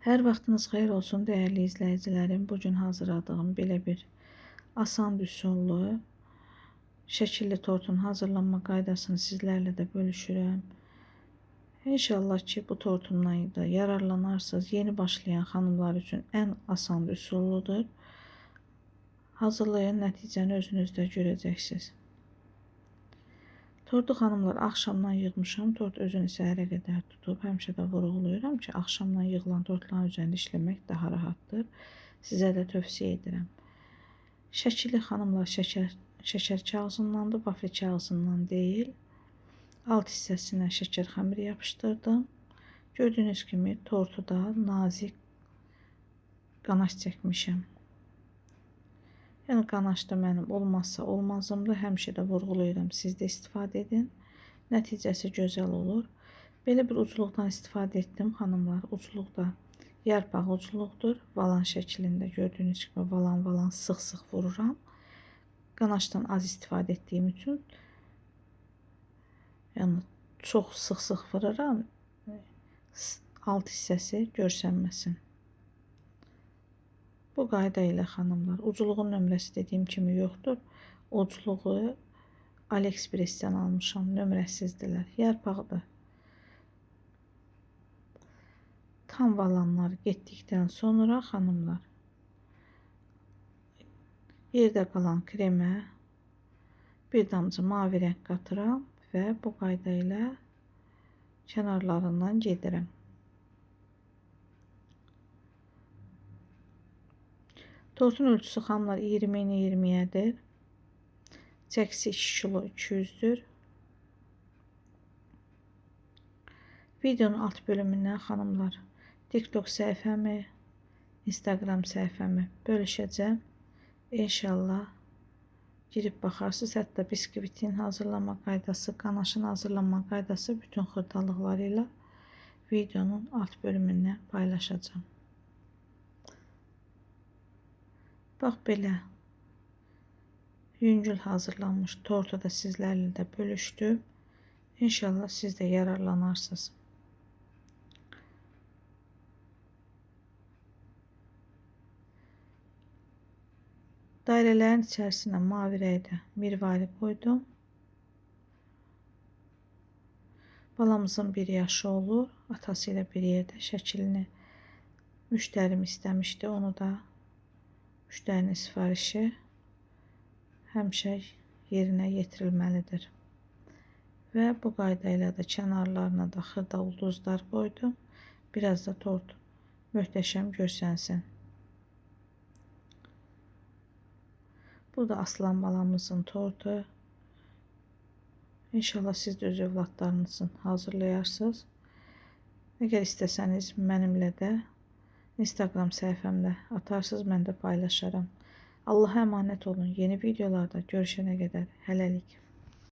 Hər vaxtınız xeyir olsun değerli izləyicilərim. Bugün hazırladığım belə bir asan üsullu şəkilli tortun hazırlanma qaydasını sizlərlə də bölüşürəm. İnşallah ki bu tortumdan da yararlanarsınız. Yeni başlayan xanımlar üçün ən asan üsulludur. Hazırlayın, nəticəni özünüz də görəcəksiniz. Tortu xanımlar axşamdan yığmışam. Tort özünü səhərə qədər tutub. Həmişə də vurğulayıram ki, axşamdan yığılan tortların üzərində işləmək daha rahatdır. Sizə də tövsiyə edirəm. Şəkilli xanımlar şəkər kağızındandır, vafli kağızından deyil. Alt hissəsinə şəkər xəmiri yapışdırdım. Gördüyünüz kimi tortu da nazik qanaş çəkmişəm. Yəni qanaş da mənim olmazsa olmazımdır. Həmişə də vurğulayıram, siz də istifadə edin. Nəticəsi gözəl olur. Belə bir ucluqdan istifadə etdim xanımlar. Ucluq da yarpaq ucluqdur. Valan şəklində gördüyünüz kimi valan sıx-sıx vururam. Qanaşdan az istifadə etdiyim üçün yəni çox sıx-sıx vururam. Alt hissəsi görsənməsin. Bu qayda ilə xanımlar, ucluğun nömrəsi dediyim kimi yoxdur. Ucluğu AliExpress'dən almışam, nömrəsizdirlər. Yarpaqdır. Tam valanlar getdikdən sonra xanımlar, yerdə qalan kremə bir damcı mavi rəng qatıram və bu qayda ilə kənarlarından gedirəm. Tortun ölçüsü xanımlar 20'ni 20'yedir. Çəkisi 2 kilo 200'dür. Videonun alt bölümündən xanımlar TikTok səhifəmi, Instagram səhifəmi bölüşəcəm. İnşallah girib baxarsınız. Hətta biskvitin hazırlama qaydası, qanaşın hazırlama qaydası bütün xırdalıqlarıyla videonun alt bölümündən paylaşacağım. Bax belə yüngül hazırlanmış tortu da sizlərlə də bölüşdüm. İnşallah siz də yararlanarsınız. Dairələrin içərisinə mavi rəngdə mirvari koydum. Balamızın bir yaşı olur. Atası ilə bir yerdə şəklini müştərim istəmişdi. Onu da müştərinin sifarişi həmişə yerinə yetirilməlidir. Və bu qayda ilə də kənarlarına da xırda ulduzlar qoydum. Biraz da tort möhtəşəm görsənsin. Bu da aslan balamızın tortu. İnşallah siz də öz övladlarınız üçün hazırlayarsınız. Əgər istəsəniz mənimlə də Instagram səhifəmdə atarsınız, mən də paylaşaram. Allah'a emanet olun. Yeni videolarda görüşene kadar hələlik.